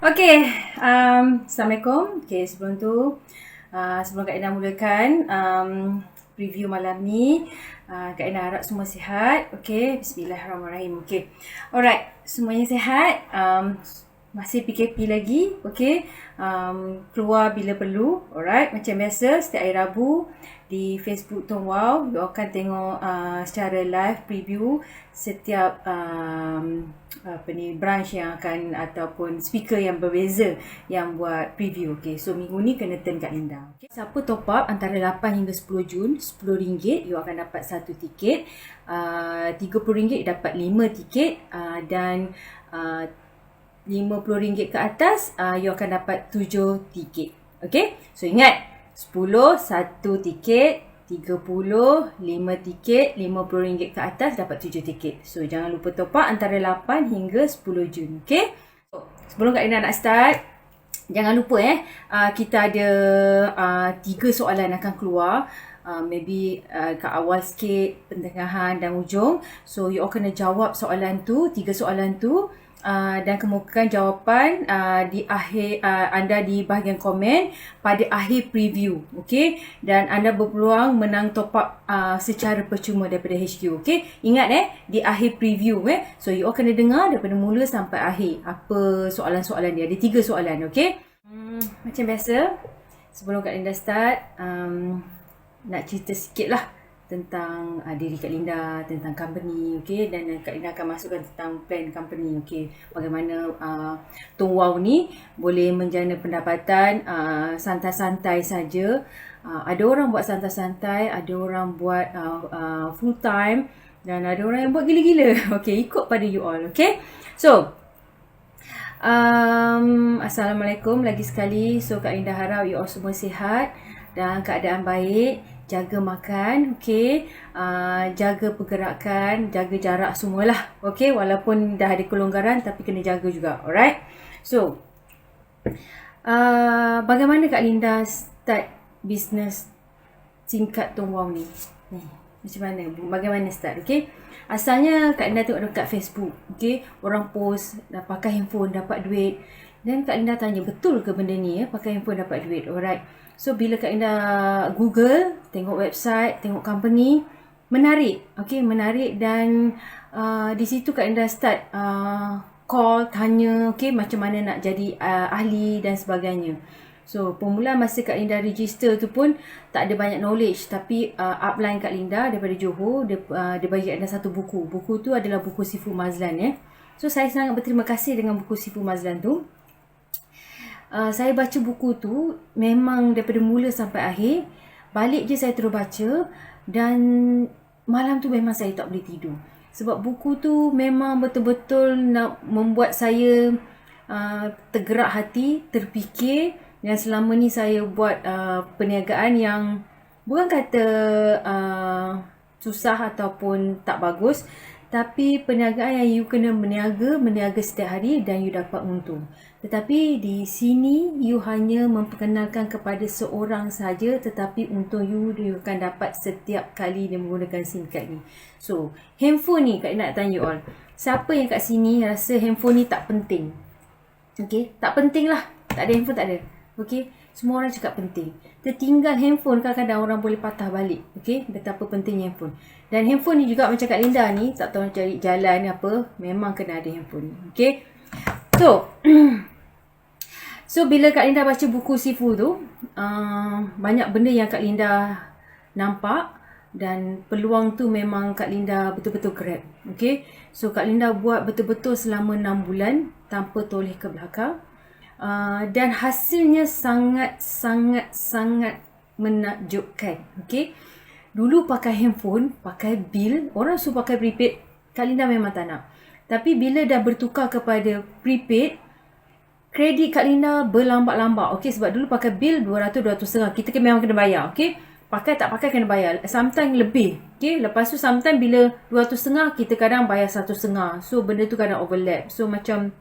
Okay, Assalamualaikum. Okay, sebelum tu, sebelum Kak Ina mulakan preview malam ni, Kak Ina harap semua sihat. Okay, Bismillahirrahmanirrahim. Okay, alright, semuanya sihat. Masih PKP lagi, okay. Keluar bila perlu, alright. Macam biasa, setiap hari Rabu di Facebook Tong Wow, you akan tengok secara live preview setiap branch yang akan ataupun speaker yang berbeza yang buat preview. Okay, so minggu ni kena turn Kak Linda. Okay. Siapa top up antara 8 hingga 10 Jun, RM10 you akan dapat 1 tiket, RM30 dapat 5 tiket, dan RM50 ke atas you akan dapat 7 tiket. Okay, so ingat 10, 1 tiket, 30, 5 tiket, RM50 ke atas dapat 7 tiket. So jangan lupa top up antara 8 hingga 10 Jun. Okay, so, sebelum Kak Ina nak start, jangan lupa kita ada 3 soalan akan keluar. Maybe kat awal sikit, pertengahan dan ujung. So you all kena jawab soalan tu, 3 soalan tu. Dan kemukakan jawapan di akhir anda di bahagian komen pada akhir preview, okey, dan anda berpeluang menang top up secara percuma daripada HQ. Okey, ingat di akhir preview so you all kena dengar daripada mula sampai akhir apa soalan-soalan dia. Ada 3 soalan. Okey, macam biasa sebelum Kak Linda start, nak cerita sikit lah tentang diri Kak Linda, tentang company, okay? Dan Kak Linda akan masukkan tentang plan company, okay? Bagaimana Tong Wow ni boleh menjana pendapatan santai-santai saja. Ada orang buat santai-santai, ada orang buat full time, dan ada orang yang buat gila-gila. Okay, ikut pada you all, okay? So, Assalamualaikum lagi sekali. So Kak Linda harap you all semua sihat dan keadaan baik. Jaga makan, okay, jaga pergerakan, jaga jarak semualah, okay, walaupun dah ada kelonggaran tapi kena jaga juga, alright. So, bagaimana Kak Linda start bisnes singkat Tong Wow ni? Macam mana? Bagaimana start, okay? Asalnya Kak Linda tengok dekat Facebook, okay, orang post dah pakai handphone dapat duit. Dan Kak Linda tanya, betul ke benda ni pakai handphone dapat duit, alright. So bila Kak Linda Google, tengok website, tengok company, menarik, okay, menarik. Dan di situ Kak Linda start call, tanya, okay, macam mana nak jadi ahli dan sebagainya. So permulaan masa Kak Linda register tu pun tak ada banyak knowledge, tapi upline Kak Linda daripada Johor, dia bagi Kak Linda satu buku. Buku tu adalah buku Sifu Mazlan. So saya sangat berterima kasih dengan buku Sifu Mazlan tu. Saya baca buku tu memang daripada mula sampai akhir. Balik je saya terus baca, dan malam tu memang saya tak boleh tidur. Sebab buku tu memang betul-betul nak membuat saya tergerak hati, terfikir. Dan selama ni saya buat perniagaan yang bukan kata susah ataupun tak bagus, tapi perniagaan yang you kena meniaga setiap hari dan you dapat untung. Tetapi di sini you hanya memperkenalkan kepada seorang saja, tetapi untung you akan dapat setiap kali dia menggunakan SIM card ni. So, handphone ni Kak nak tanya you all, siapa yang kat sini rasa handphone ni tak penting? Okay, tak penting lah. Tak ada handphone, tak ada. Okay, semua orang cakap penting. Tertinggal handphone, kadang-kadang orang boleh patah balik. Okay, betapa pentingnya handphone. Dan handphone ni juga macam Kak Linda ni, tak tahu cari jalan apa, memang kena ada handphone ni. Okay, so bila Kak Linda baca buku Sifu tu, banyak benda yang Kak Linda nampak, dan peluang tu memang Kak Linda betul-betul grab. Okay, so Kak Linda buat betul-betul selama 6 bulan tanpa toleh ke belakang. Dan hasilnya sangat menakjubkan. Okay, dulu pakai handphone, pakai bil, orang suruh pakai prepaid, Kak Linda memang tak nak. Tapi bila dah bertukar kepada prepaid, kredit Kak Linda berlambat-lambat. Okay, sebab dulu pakai bil 200-250, kita memang kena bayar. Okay, pakai tak pakai kena bayar, sometimes lebih. Okay, lepas tu sometimes bila 250, kita kadang bayar 150. So benda tu kadang overlap, so macam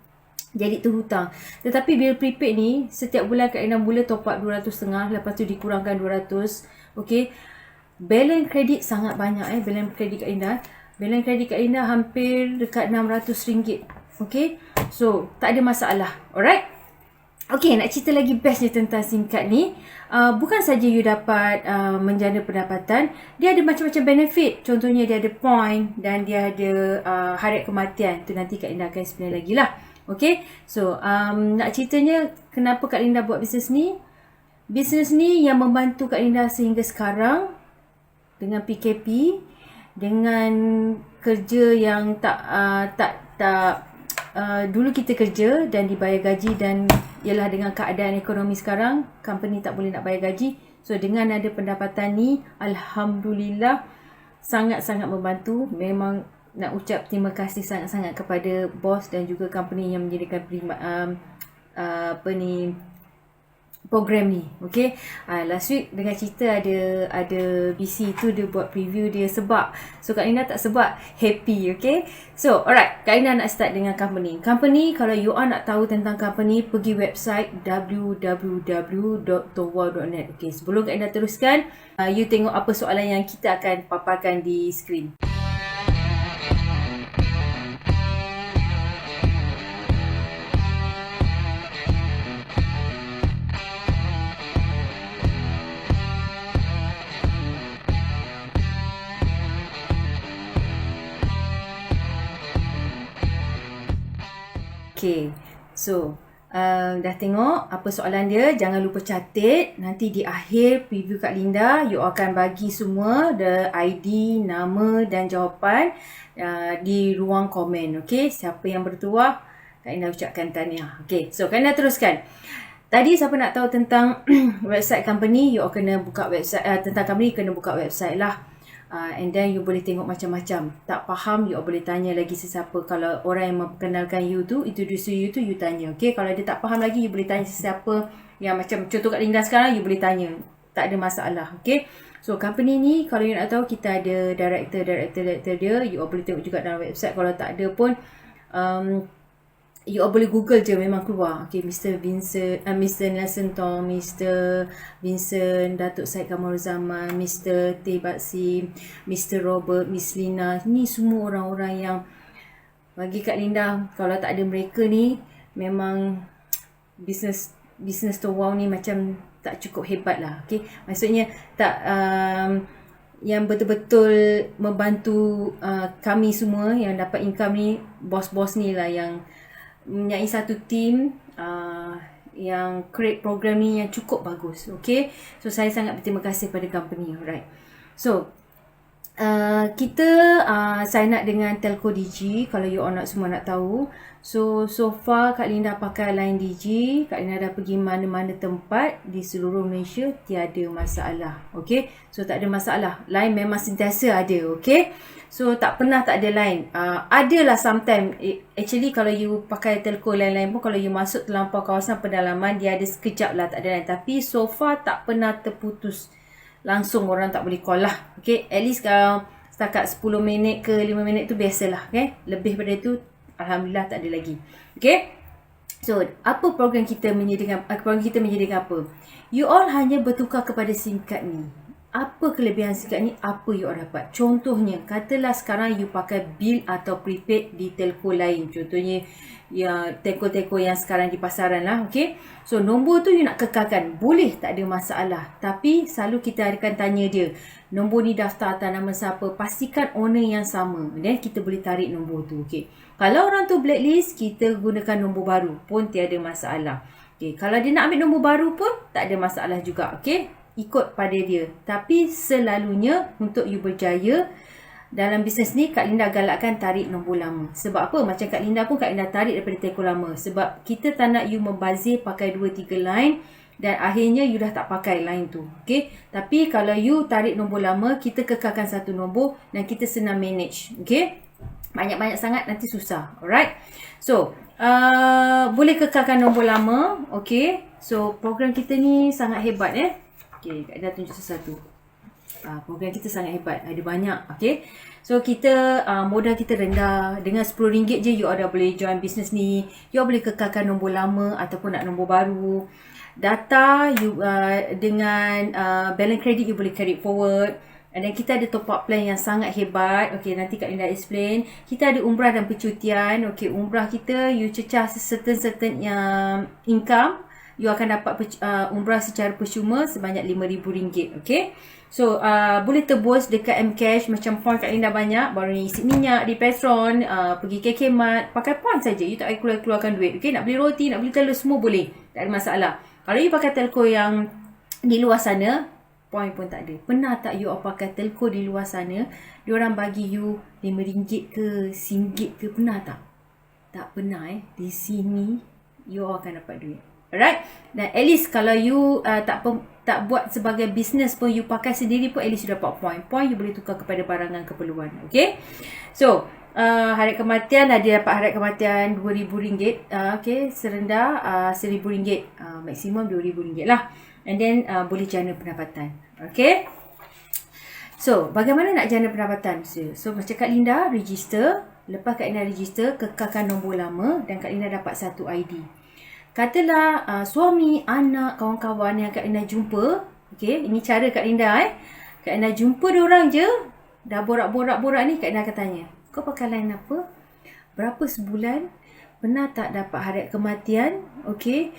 jadi terhutang. Tetapi bil prepaid ni, setiap bulan Kak Linda mula top up 250, lepas tu dikurangkan 200. Okay, balance kredit sangat banyak. Balance kredit Kak Linda, balance kredit Kak Linda hampir dekat RM600. Okay, so tak ada masalah. Alright, Okay, nak cerita lagi bestnya tentang SIM card ni. Bukan saja you dapat menjana pendapatan, dia ada macam-macam benefit. Contohnya dia ada point dan dia ada harian kematian. Tu nanti Kak Linda akan explain lagi lah. Okay, so nak ceritanya kenapa Kak Linda buat bisnes ni. Bisnes ni yang membantu Kak Linda sehingga sekarang dengan PKP, dengan kerja yang dulu kita kerja dan dibayar gaji, dan ialah dengan keadaan ekonomi sekarang company tak boleh nak bayar gaji. So dengan ada pendapatan ni, alhamdulillah sangat-sangat membantu. Memang nak ucap terima kasih sangat-sangat kepada bos dan juga company yang menyediakan program ni. Okay, last week dengan cerita ada BC tu dia buat preview dia sebab. So Kak Linda tak sebab, happy. Okay, so alright, Kak Linda nak start dengan company. Kalau you all nak tahu tentang company, pergi website www.towa.net. Okay, sebelum Kak Linda teruskan, you tengok apa soalan yang kita akan paparkan di skrin. Okay, so dah tengok apa soalan dia. Jangan lupa catat. Nanti di akhir preview Kak Linda, you akan bagi semua the ID, nama dan jawapan di ruang komen. Okay, siapa yang bertuah, Kak Linda ucapkan tahniah. Okay, so Kak Linda teruskan. Tadi siapa nak tahu tentang website company, you kena buka website, tentang company kena buka website lah. And then you boleh tengok macam-macam. Tak faham, you boleh tanya lagi sesiapa. Kalau orang yang memperkenalkan you tu, introduce you tu, you tanya. Okay, kalau dia tak faham lagi, you boleh tanya sesiapa yang macam contoh Kak Linda sekarang, you boleh tanya. Tak ada masalah. Okay, so company ni kalau you nak tahu, kita ada director dia. You boleh tengok juga dalam website. Kalau tak ada pun, you all boleh google je, memang keluar. Okay, Mr. Vincent, Mr. Nelson Tom, Mr. Vincent, Datuk Syed Kamarul Zaman, Mr. Teh Baksim, Mr. Robert, Miss Lina. Ni semua orang-orang yang bagi Kak Linda, kalau tak ada mereka ni, memang bisnes Towa ni macam tak cukup hebat lah. Okay, maksudnya tak yang betul-betul membantu kami semua yang dapat income ni, bos-bos ni lah yang mempunyai satu team yang create program ni yang cukup bagus. Okay, so saya sangat berterima kasih pada company. Alright, so kita sign up dengan Telco Digi. Kalau you all semua nak tahu, so far Kak Linda pakai line Digi. Kak Linda dah pergi mana-mana tempat di seluruh Malaysia, tiada masalah. Okay, so tak ada masalah. Line memang sentiasa ada. Okay, so tak pernah tak ada line. Adalah sometimes, actually kalau you pakai telco lain-lain pun, kalau you masuk terlampau kawasan pedalaman, dia ada sekejap lah tak ada line. Tapi so far tak pernah terputus. Langsung orang tak boleh call lah. Okay, at least kalau setakat 10 minit ke 5 minit tu biasalah. Okay, lebih pada itu alhamdulillah tak ada lagi. Okay, so apa program kita menyediakan? Program kita menyediakan apa? You all hanya bertukar kepada SIM card ni. Apa kelebihan SIM card ni? Apa you all dapat? Contohnya, katalah sekarang you pakai bil atau prepaid di telco lain. Contohnya, ya, telco-telco yang sekarang di pasaran lah. Okay, so nombor tu you nak kekalkan, boleh, tak ada masalah. Tapi selalu kita akan tanya dia, nombor ni daftar atas nama siapa? Pastikan owner yang sama, dan kita boleh tarik nombor tu. Okay, kalau orang tu blacklist, kita gunakan nombor baru pun tiada masalah. Okay, kalau dia nak ambil nombor baru pun tak ada masalah juga. Okay, ikut pada dia. Tapi selalunya untuk you berjaya dalam bisnes ni, Kak Linda galakkan tarik nombor lama. Sebab apa? Macam Kak Linda pun, Kak Linda tarik daripada telco lama. Sebab kita tak nak you membazir pakai 2-3 line dan akhirnya you dah tak pakai line tu. Okay, tapi kalau you tarik nombor lama, kita kekalkan satu nombor dan kita senang manage. Okay, banyak-banyak sangat nanti susah. Alright, so boleh kekalkan nombor lama. Okay, so program kita ni sangat hebat. Okay, Kak Linda tunjuk sesuatu. Program kita sangat hebat. Ada banyak. Okay, so kita modal kita rendah. Dengan RM10 je you dah boleh join bisnes ni. You boleh kekalkan nombor lama ataupun nak nombor baru. Data you dengan balance credit you boleh carry forward. And then kita ada top up plan yang sangat hebat. Okay, nanti Kak Linda explain. Kita ada umrah dan percutian. Okay, umrah kita you cecah certain income. you akan dapat umrah secara percuma sebanyak RM5,000. Okay. So boleh tebus dekat Mcash. Macam point Kak Linda banyak, baru ni isi minyak di Petron, pergi KK Mart, pakai point saja. You tak payah keluarkan duit. Okay, nak beli roti, nak beli telur, semua boleh, tak ada masalah. Kalau you pakai telco yang di luar sana, point pun tak ada. Pernah tak you pakai telco di luar sana, diorang bagi you RM5 ke RM1 ke? Pernah tak? Tak pernah. Di sini you akan dapat duit. Alright. Dan at least kalau you tak buat sebagai business pun, you pakai sendiri pun, at least you dapat point you boleh tukar kepada barangan keperluan. Okay. So harga kematian, dia dapat harga kematian RM2,000. Okay, serendah RM1,000, maksimum RM2,000 lah. And then boleh jana pendapatan. Okay. So bagaimana nak jana pendapatan? So macam Kak Linda register. Lepas Kak Linda register, kekalkan nombor lama dan Kak Linda dapat satu ID. Katalah suami, anak, kawan-kawan yang Kak Linda jumpa. Okay, ini cara Kak Linda. Kak Linda jumpa diorang je, dah borak-borak ni, Kak Linda akan tanya, kau pakai line apa? Berapa sebulan? Pernah tak dapat harga kematian? Okay.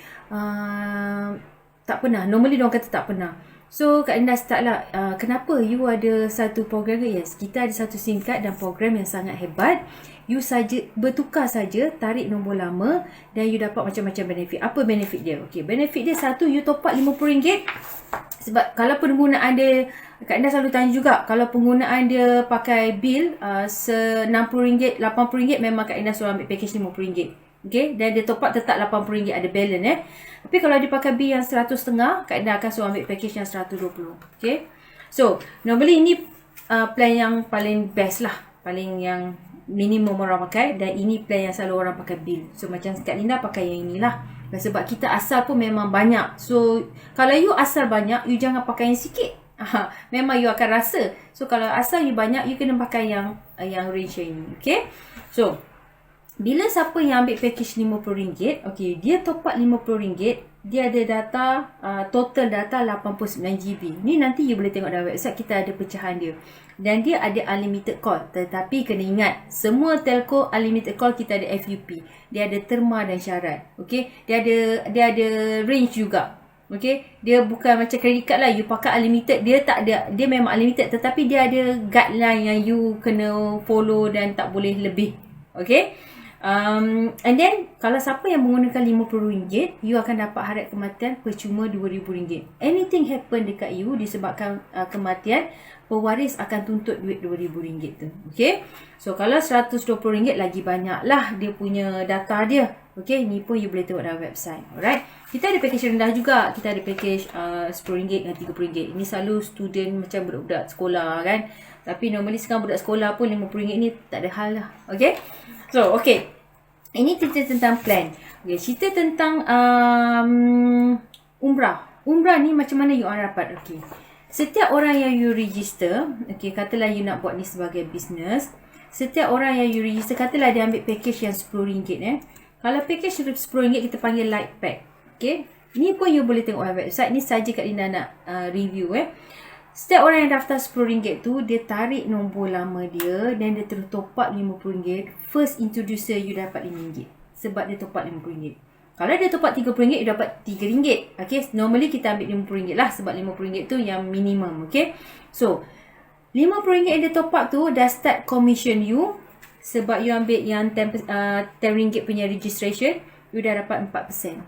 Tak pernah. Normally diorang kata tak pernah. So Kak Linda start lah, kenapa you ada satu program ke? Yes, kita ada satu SIM card dan program yang sangat hebat. You saja bertukar saja, tarik nombor lama dan you dapat macam-macam benefit. Apa benefit dia? Okay, benefit dia satu, you top up RM50. Sebab kalau penggunaan dia, Kak Linda selalu tanya juga, kalau penggunaan dia pakai bil RM60, RM80, memang Kak Linda suruh ambil package RM50. Okay, dan dia top up tetap RM80 ada balance. Tapi kalau dia pakai bil yang 100.5, Kak Linda akan suruh ambil package yang 120. Okay. So normally ini plan yang paling best lah, paling yang minimum orang pakai, dan ini plan yang selalu orang pakai bil. So macam Kak Linda pakai yang inilah. Dan sebab kita asal pun memang banyak. So kalau you asal banyak, you jangan pakai yang sikit. Memang you akan rasa. So kalau asal you banyak, you kena pakai yang range ini. Okay. So bila siapa yang ambil package RM50, okay, dia top up RM50, dia ada data, total data 89GB. Ni nanti you boleh tengok dalam website, kita ada pecahan dia. Dan dia ada unlimited call. Tetapi kena ingat, semua telco unlimited call kita ada FUP. Dia ada terma dan syarat. Okay, dia ada range juga. Okay, dia bukan macam credit card lah, you pakai unlimited, dia tak ada, dia memang unlimited, tetapi dia ada guideline yang you kena follow dan tak boleh lebih. Okay. And then kalau siapa yang menggunakan RM50, you akan dapat harga kematian percuma RM2,000. Anything happen dekat you disebabkan kematian, pewaris akan tuntut duit RM2,000 tu. Okay. So kalau RM120 lagi banyak lah dia punya data dia. Okay, ni pun you boleh tengok dalam website. Alright. Kita ada package rendah juga. Kita ada package RM10 dan RM30. Ini selalu student macam budak-budak sekolah kan. Tapi normally sekarang budak sekolah pun RM50 ni tak ada hal lah. Okay. So okay, ini cerita tentang plan. Okay, cerita tentang umrah. Umrah ni macam mana you orang dapat? Okay, setiap orang yang you register, okay, katalah you nak buat ni sebagai business. Setiap orang yang you register, katalah dia ambil package yang RM10. Kalau package RM10 kita panggil light pack. Okay, ni pun you boleh tengok dalam website. Ni saja Kak Linda nak review. Setiap orang yang daftar RM10 tu, dia tarik nombor lama dia dan dia terus top up RM50. First introducer you dapat RM5 sebab dia top up RM50. Kalau dia top up RM30, you dapat RM3. Okay, normally kita ambil RM50 lah sebab RM50 tu yang minimum. Okay, so RM50 yang dia top up tu dah start commission you. Sebab you ambil yang RM10 punya registration, you dah dapat 4%.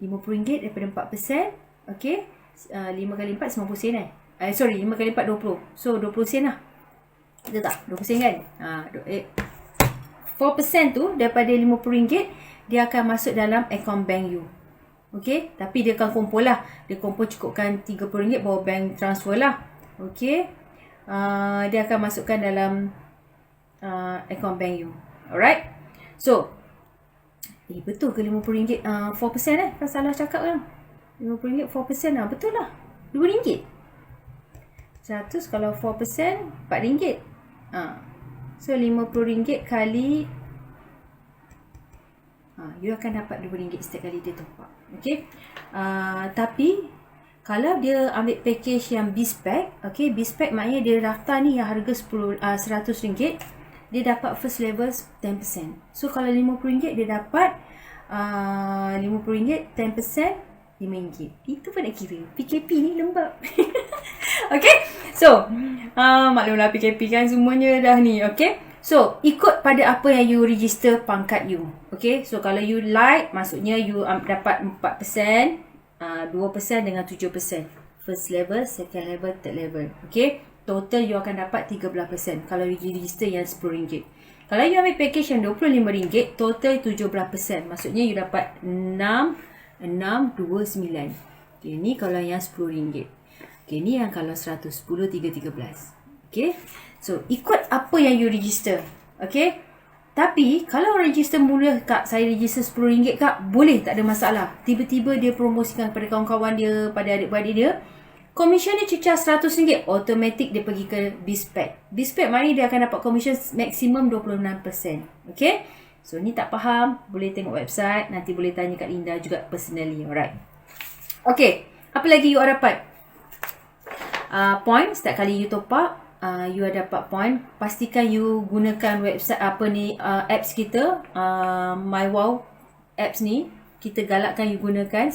RM50 daripada 4%. Okay, 5 kali 4 90 sen sorry, 5 kali 4 20. So 20 sen lah. Betul tak? 20 sen kan? 4% tu daripada RM50, dia akan masuk dalam account bank you. Okay, tapi dia akan kumpul lah. Dia kumpul cukupkan RM30 bawa bank transfer lah. Okay, dia akan masukkan dalam account bank you. Alright. So betul ke RM50 4% kan salah cakap kan? RM50 4% lah. Betul lah, RM2. 100 kalau 4% RM4. So RM50 kali you akan dapat RM2 setiap kali dia top up. Okay. Tapi kalau dia ambil package yang B-Spec, okay, B-Spec maknanya dia daftar ni yang harga RM100, dia dapat first level 10%. So kalau RM50 dia dapat RM50, 10%, RM5. Itu pun nak kira. PKP ni lembab. Okay. So, maklumlah PKP kan semuanya dah ni. Okay. So, ikut pada apa yang you register pangkat you. Okay. So, kalau you light, maksudnya you dapat 4%, 2% dengan 7%. First level, second level, third level. Okay. Total you akan dapat 13% kalau you register yang RM10. Kalau you ambil package yang RM25, total 17%. Maksudnya you dapat 6,629. Okay, ni kalau yang RM10. Okay, ni yang kalau 100, 10, 3, 13. Okay. So, ikut apa yang you register. Okay. Tapi, kalau register mula, Kak, saya register RM10, Kak, boleh, tak ada masalah. Tiba-tiba dia promosikan kepada kawan-kawan dia, pada adik-beradik dia. Komisen dia cecah RM100, automatik dia pergi ke BizPack. BizPack mana dia akan dapat komisen maksimum 26%. Okay. So, ni tak faham, boleh tengok website. Nanti boleh tanya Kak Linda juga personally. Alright. Okay. Apa lagi you dapat? Point. Setiap kali you top up, you dapat point. Pastikan you gunakan website apps kita. MyWow apps ni. Kita galakkan you gunakan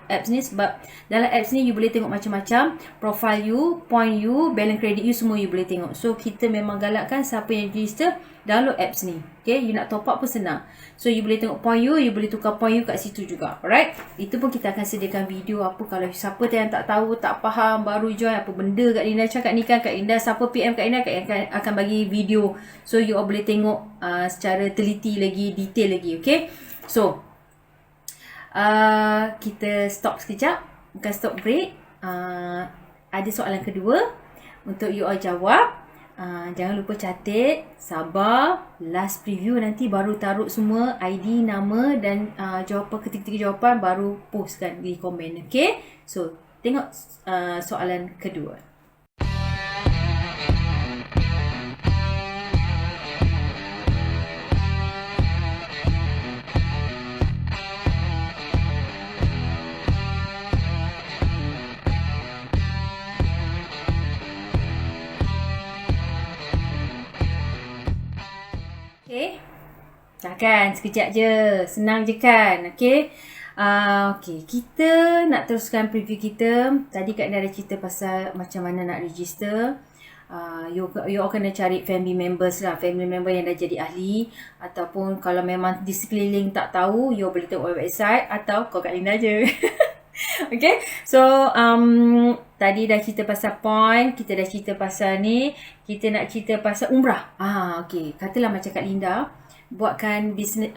apps ni sebab dalam apps ni you boleh tengok macam-macam profile you, point you, balance credit you, semua you boleh tengok. So kita memang galakkan siapa yang register download apps ni. Okay, you nak top up pun senang. So you boleh tengok point you boleh tukar point you kat situ juga. Alright, itu pun kita akan sediakan video apa kalau siapa yang tak tahu, tak faham, baru join apa benda Kak Linda cakap ni kan. Kak Linda siapa PM Kak Linda, Kak Linda akan bagi video. So you all boleh tengok secara teliti lagi, detail lagi. Okay, so kita stop sekejap, bukan stop break. Ada soalan kedua untuk you all jawab. Jangan lupa catat, sabar, last preview nanti baru taruh semua ID, nama dan jawapan, ketiga-tiga jawapan baru postkan di komen. Okay, so tengok soalan kedua. Okay. Takkan sekejap je. Senang je kan. Okay. Okay. Kita nak teruskan preview kita. Tadi Kak Ina ada cerita pasal macam mana nak register. You kena cari family members lah. Family member yang dah jadi ahli. Ataupun kalau memang di sekeliling tak tahu, you boleh tengok website. Atau call Kak Linda je. Okay. So, tadi dah cerita pasal point. Kita dah cerita pasal ni. Kita nak cerita pasal umrah. Okay. Katalah macam Kak Linda buatkan bisnes,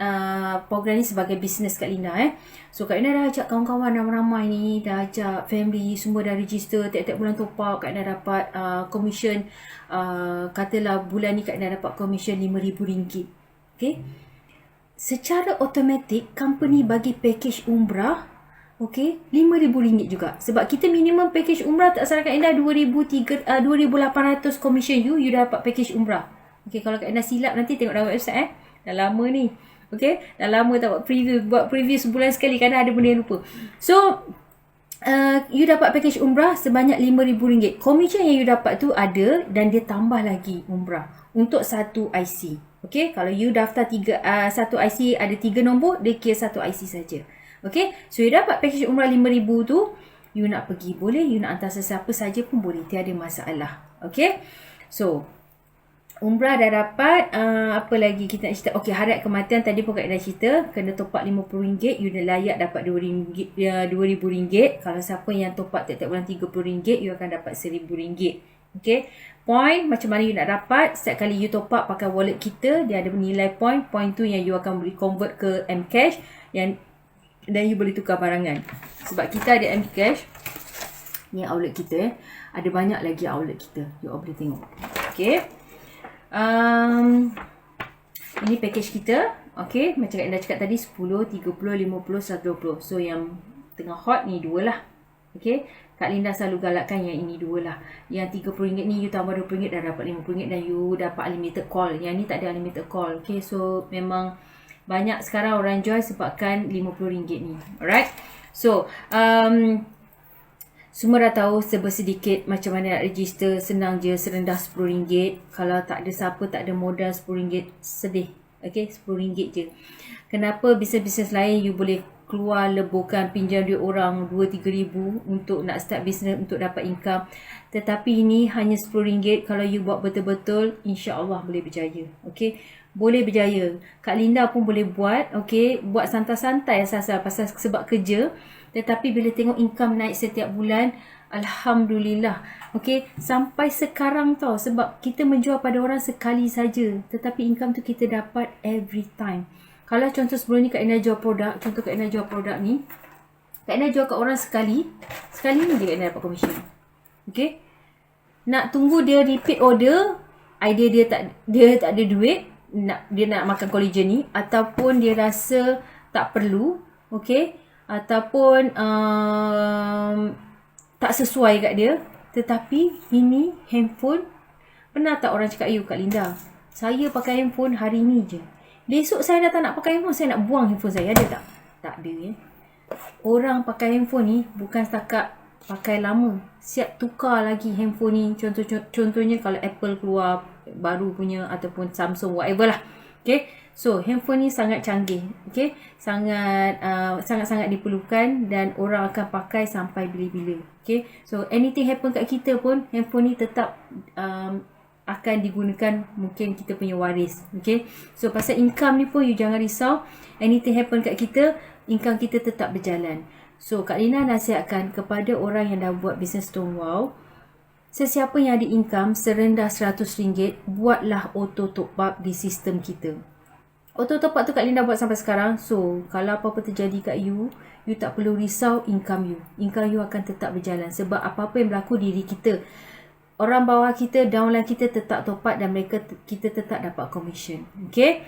program ni sebagai bisnes Kak Linda. So, Kak Linda dah ajak kawan-kawan ramai-ramai ni. Dah ajak family. Semua dah register. Tiap-tiap bulan top up. Kak Linda dapat commission. Katalah bulan ni Kak Linda dapat commission RM5,000. Okay. Secara automatik, company bagi package umrah. Okay, RM5,000 juga. Sebab kita minimum package umrah tak salah Kak Linda 2,800 commission you dah dapat package umrah. Okay, kalau Kak Linda silap nanti tengok dalam website Dah lama ni. Okay, dah lama tak buat preview sebulan sekali kadang ada benda yang lupa. So, you dapat package umrah sebanyak RM5,000. Commission yang you dapat tu ada dan dia tambah lagi umrah untuk satu IC. Okay, kalau you daftar satu IC ada 3 nombor, dia kira satu IC saja. Okay, so you dapat package umrah RM5,000 tu, you nak pergi boleh, you nak hantar sesiapa saja pun boleh, tiada masalah. Okay, so umrah dah dapat. Apa lagi kita nak cerita? Okay, hariat kematian tadi pun Kak dah cerita, kena top up RM50, you dah layak dapat RM2,000. Kalau siapa yang top up tiap-tiap bulan RM30, you akan dapat RM1,000. Okay, point macam mana you nak dapat? Setiap kali you top up pakai wallet kita, dia ada nilai point. Point tu yang you akan boleh convert ke Mcash dan you boleh tukar barangan. Sebab kita ada Mcash. Ni outlet kita. Ada banyak lagi outlet kita. You all boleh tengok. Okay. Ini package kita. Okay. Macam Kak Ina cakap tadi 10, 30, 50, 120. So yang tengah hot ni 2 lah. Okay. Kak Linda selalu galakkan yang ini 2 lah. Yang RM30 ni you tambah RM20 dah dapat RM50 dan you dapat unlimited call. Yang ni tak ada unlimited call. Okay. So memang banyak sekarang orang join sebabkan RM50 ni. Alright. So, semua dah tahu sedikit macam mana nak register. Senang je, serendah RM10. Kalau tak ada siapa, tak ada modal RM10, sedih. Okay, RM10 je. Kenapa bisnes-bisnes lain you boleh keluar leburkan pinjam duit orang 2-3 ribu untuk nak start bisnes untuk dapat income. Tetapi ini hanya RM10. Kalau you buat betul-betul, insya-Allah boleh berjaya. Okay, boleh berjaya. Kak Linda pun boleh buat. Okay, buat santai-santai asal-asal pasal sebab kerja. Tetapi bila tengok income naik setiap bulan, Alhamdulillah. Okay, sampai sekarang tau, sebab kita menjual pada orang sekali saja, tetapi income tu kita dapat every time. Kalau contoh sebelum ni Kak Ina jual produk, contoh Kak Ina jual produk ni, Kak Ina jual kat orang sekali ni je Kak Ina dapat komisen. Okay, nak tunggu dia repeat order, idea dia tak ada duit, dia nak makan collagen ni, ataupun dia rasa tak perlu, okay, ataupun tak sesuai kat dia. Tetapi ini handphone, pernah tak orang cakap, Kak Linda, saya pakai handphone hari ni je, besok saya dah tak nak pakai handphone, saya nak buang handphone saya. Ada tak? Tak ada ya. Orang pakai handphone ni bukan setakat pakai lama, siap tukar lagi handphone ni. Contohnya kalau Apple keluar baru punya, ataupun Samsung, whatever lah. Okay, so handphone ni sangat canggih. Okay, sangat-sangat diperlukan dan orang akan pakai sampai bila-bila. Okay, so anything happen kat kita pun, handphone ni tetap akan digunakan mungkin kita punya waris. Okay, so pasal income ni pun you jangan risau. Anything happen kat kita, income kita tetap berjalan. So Kak Lina nasihatkan kepada orang yang dah buat bisnes Stonewall, sesiapa yang ada income serendah RM100, buatlah auto top up di sistem kita. Auto top up tu Kak Linda buat sampai sekarang. So kalau apa-apa terjadi kat you tak perlu risau income you. Income you akan tetap berjalan. Sebab apa-apa yang berlaku diri kita, orang bawah kita, downline kita tetap top up dan kita tetap dapat commission. Okay,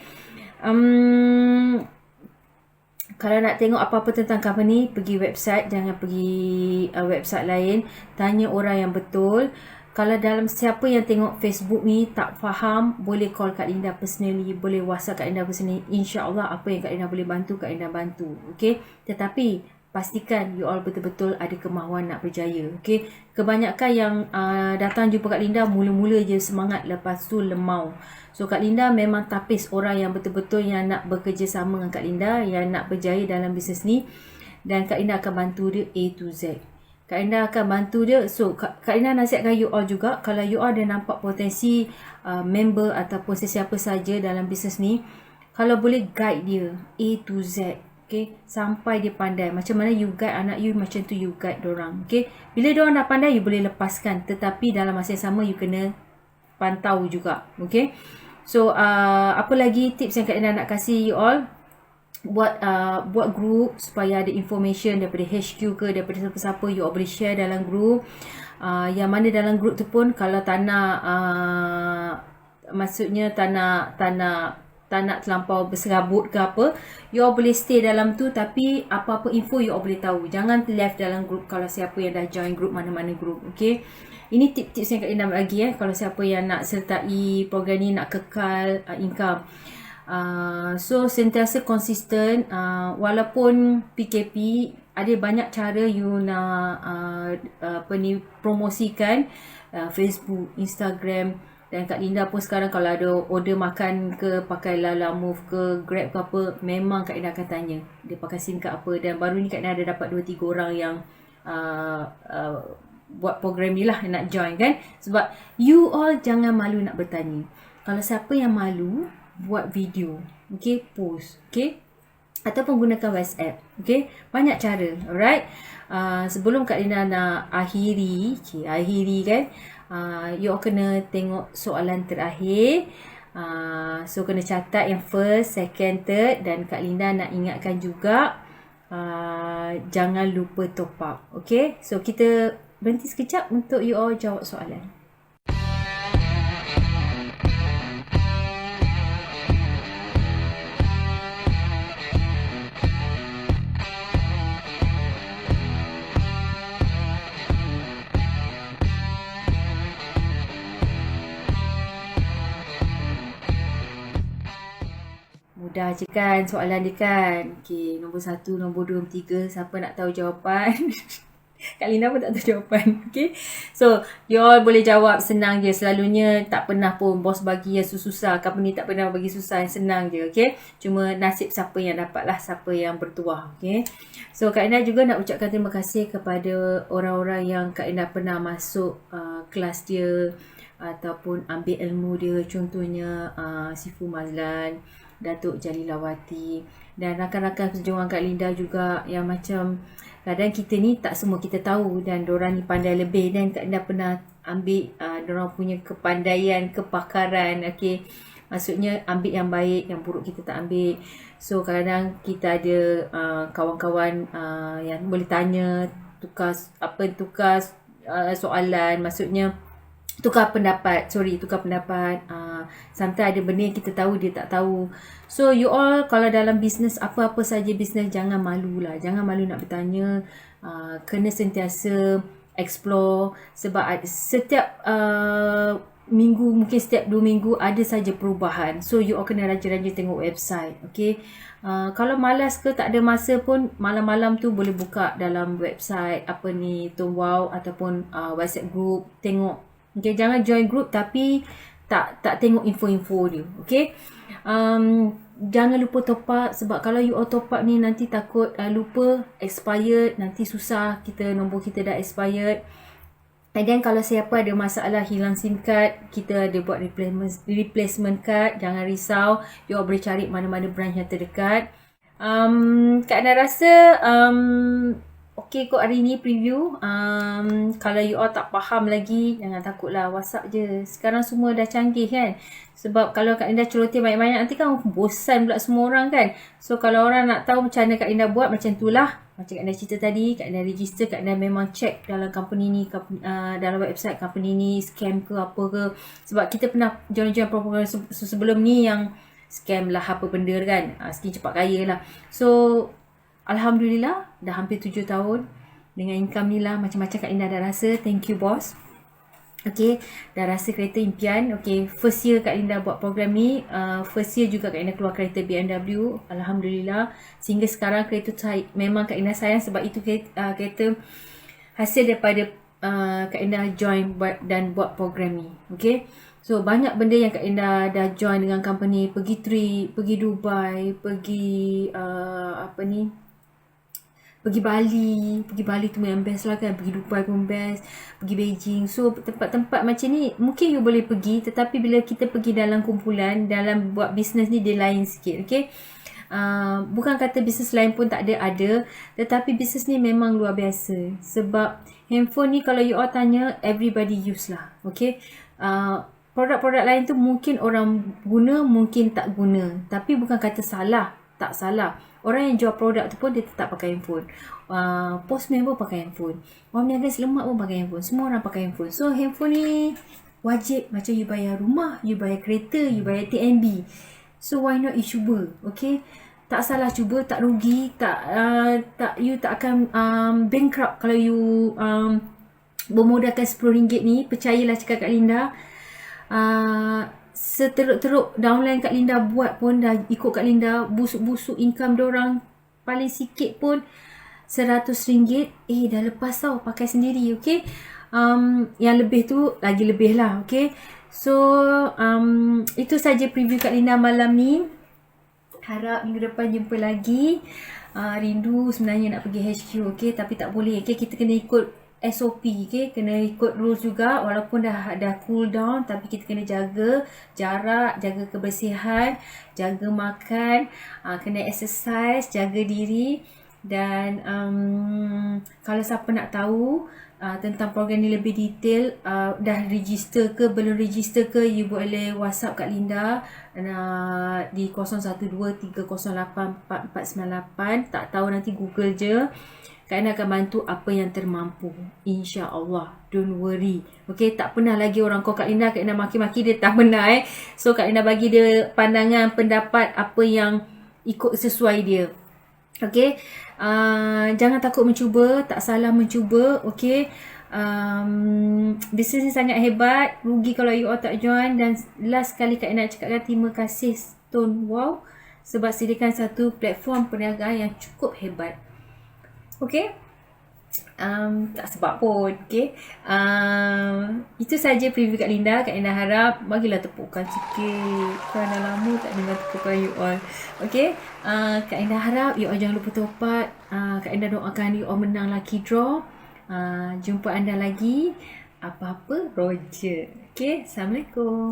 kalau nak tengok apa-apa tentang company, pergi website, jangan pergi website lain. Tanya orang yang betul. Kalau dalam siapa yang tengok Facebook ni tak faham, boleh call Kak Linda personally, boleh WhatsApp Kak Linda personally. InsyaAllah apa yang Kak Linda boleh bantu, Kak Linda bantu. Okay, tetapi pastikan you all betul-betul ada kemahuan nak berjaya. Okay, kebanyakan yang datang jumpa Kak Linda mula-mula je semangat, lepas tu lemau. So Kak Linda memang tapis orang yang betul-betul yang nak bekerjasama dengan Kak Linda, yang nak berjaya dalam bisnes ni, dan Kak Linda akan bantu dia A to Z. Kak Linda akan bantu dia. So Kak Linda nasihatkan you all juga, kalau you all dah nampak potensi member ataupun sesiapa saja dalam bisnes ni, kalau boleh guide dia A to Z. Okay, sampai dia pandai. Macam mana you guide anak you, macam tu you guide dorang. Okay, bila dorang dah pandai, you boleh lepaskan. Tetapi dalam masa yang sama, you kena pantau juga. Okay, so apa lagi tips yang Kak Linda nak kasih you all? Buat group supaya ada information daripada HQ ke, daripada siapa-siapa, you all boleh share dalam group. Yang mana dalam group tu pun, kalau tak nak maksudnya tak nak terlampau berserabut ke apa, you all boleh stay dalam tu, tapi apa-apa info you all boleh tahu. Jangan left dalam group kalau siapa yang dah join group mana-mana group. Okay, ini tips-tips yang Kak Linda bagi kalau siapa yang nak sertai program ni, nak kekal income. So sentiasa konsisten, walaupun PKP, ada banyak cara you nak promosikan, Facebook, Instagram. Dan Kak Linda pun sekarang kalau ada order makan ke, pakai Lala Move ke, Grab ke apa, memang Kak Linda akan tanya dia pakai SIM card apa. Dan baru ni Kak Linda ada dapat 2-3 orang yang buat program ni lah, nak join kan. Sebab you all jangan malu nak bertanya. Kalau siapa yang malu, buat video, okay, post, okay, ataupun gunakan WhatsApp. Okay, banyak cara. Alright, sebelum Kak Linda nak akhiri kan, you all kena tengok soalan terakhir. So kena catat yang first, second, third. Dan Kak Linda nak ingatkan juga, jangan lupa top up. Okay, so kita berhenti sekejap untuk you all jawab soalan. Mudah je kan soalan dia kan. Okay, nombor 1, nombor 2, nombor 3. Siapa nak tahu jawapan? Kak Linda pun tak tahu jawapan. Okay. So, you all boleh jawab senang je. Selalunya tak pernah pun bos bagi yang susah. Company tak pernah bagi susah, yang senang je. Okay. Cuma nasib siapa yang dapat lah. Siapa yang bertuah. Okay. So, Kak Linda juga nak ucapkan terima kasih kepada orang-orang yang Kak Linda pernah masuk kelas dia ataupun ambil ilmu dia. Contohnya Sifu Mazlan, Datuk Jalilawati dan rakan-rakan perjuangan Kak Linda juga yang macam kadang kita ni tak semua kita tahu dan diorang ni pandai lebih dan Kak Linda pernah ambil diorang punya kepandaian, kepakaran. Okay. Maksudnya ambil yang baik, yang buruk kita tak ambil. So kadang kita ada kawan-kawan yang boleh tanya, tukar soalan, maksudnya tukar pendapat. Sometimes ada benda yang kita tahu, dia tak tahu. So you all kalau dalam bisnes, apa-apa saja bisnes, jangan malu lah. Jangan malu nak bertanya. Kena sentiasa explore. Sebab setiap minggu, mungkin setiap 2 minggu ada saja perubahan. So you all kena rajin-rajin tengok website. Okay. Kalau malas ke tak ada masa pun, malam-malam tu boleh buka dalam website apa ni, Wow ataupun WhatsApp group, tengok. Okay, jangan join group tapi tak tengok info-info dia. Okay. Jangan lupa top up, sebab kalau you all top up ni nanti takut lupa, expired, nanti susah, nombor kita dah expired. And then kalau siapa ada masalah hilang SIM card, kita ada buat replacement card. Jangan risau, you all boleh cari mana-mana branch yang terdekat. Kak Ana rasa okay kot hari ni preview. Kalau you all tak faham lagi, jangan takutlah, WhatsApp je. Sekarang semua dah canggih kan. Sebab kalau Kak Linda celotir banyak-banyak, nanti kan bosan pula semua orang kan. So kalau orang nak tahu macam mana Kak Linda buat, macam tu lah. Macam Kak Linda cerita tadi, Kak Linda register, Kak Linda memang check dalam company ni, dalam website company ni, scam ke apa ke. Sebab kita pernah join program sebelum ni yang scam lah apa benda kan. Skin cepat kaya lah. So Alhamdulillah, dah hampir 7 tahun dengan income ni lah. Macam-macam Kak Linda dah rasa. Thank you boss. Okay, dah rasa kereta impian. Okay, first year Kak Linda buat program ni. First year juga Kak Linda keluar kereta BMW. Alhamdulillah. Sehingga sekarang kereta tu memang Kak Linda sayang sebab itu kereta hasil daripada Kak Linda join dan buat program ni. Okay. So banyak benda yang Kak Linda dah join dengan company. Pergi trip, pergi Dubai, pergi pergi Bali tu yang best lah kan, pergi Dubai pun best, pergi Beijing. So tempat-tempat macam ni mungkin you boleh pergi, tetapi bila kita pergi dalam kumpulan, dalam buat bisnes ni dia lain sikit. Okay. Bukan kata bisnes lain pun tak ada, tetapi bisnes ni memang luar biasa. Sebab handphone ni kalau you all tanya, everybody use lah. Okay. Produk-produk lain tu mungkin orang guna, mungkin tak guna, tapi bukan kata salah, tak salah. Orang yang jual produk tu pun dia tetap pakai handphone. Postman pun pakai handphone. Orang berniaga selamat pun pakai handphone. Semua orang pakai handphone. So handphone ni wajib. Macam you bayar rumah, you bayar kereta, you bayar TNB. So why not you cuba? Okay. Tak salah cuba, tak rugi, you tak akan bankrupt kalau you bermodalkan RM10 ni. Percayalah cakap Kak Linda. Seteruk-teruk downline Kak Linda buat pun dah ikut Kak Linda, busuk-busuk income diorang paling sikit pun RM100. Dah lepas tau pakai sendiri. Okay. Yang lebih tu lagi lebih lah. Okay. So itu saja preview Kak Linda malam ni. Harap minggu depan jumpa lagi. Rindu sebenarnya nak pergi HQ. Okay. Tapi tak boleh. Okay. Kita kena ikut SOP, okay? Kena ikut rules juga. Walaupun dah cool down, tapi kita kena jaga jarak, jaga kebersihan, jaga makan, kena exercise, jaga diri. Dan kalau siapa nak tahu tentang program ni lebih detail, dah register ke belum register ke, you boleh WhatsApp Kak Linda di 0123084498. Tak tahu nanti Google je. Kak Linda akan bantu apa yang termampu. InsyaAllah. Don't worry. Okay, tak pernah lagi orang call Kak Linda, Kak Linda maki-maki dia, tak pernah So Kak Linda bagi dia pandangan, pendapat, apa yang ikut sesuai dia. Okay. Jangan takut mencuba. Tak salah mencuba. Okay. Bisnes ni sangat hebat. Rugi kalau you all tak join. Dan last kali Kak Linda cakapkan terima kasih Stone Wow sebab sediakan satu platform perniagaan yang cukup hebat. Okay. tak sebab pun. Okay. Itu saja preview Kak Linda. Kak Linda harap bagilah tepukan sikit. Kerana lama tak dengar tepukan you all. Okay. Kak Linda harap you all jangan lupa top up. Kak Linda doakan you all menang lucky draw. Jumpa anda lagi. Apa-apa Roger. Okay. Assalamualaikum.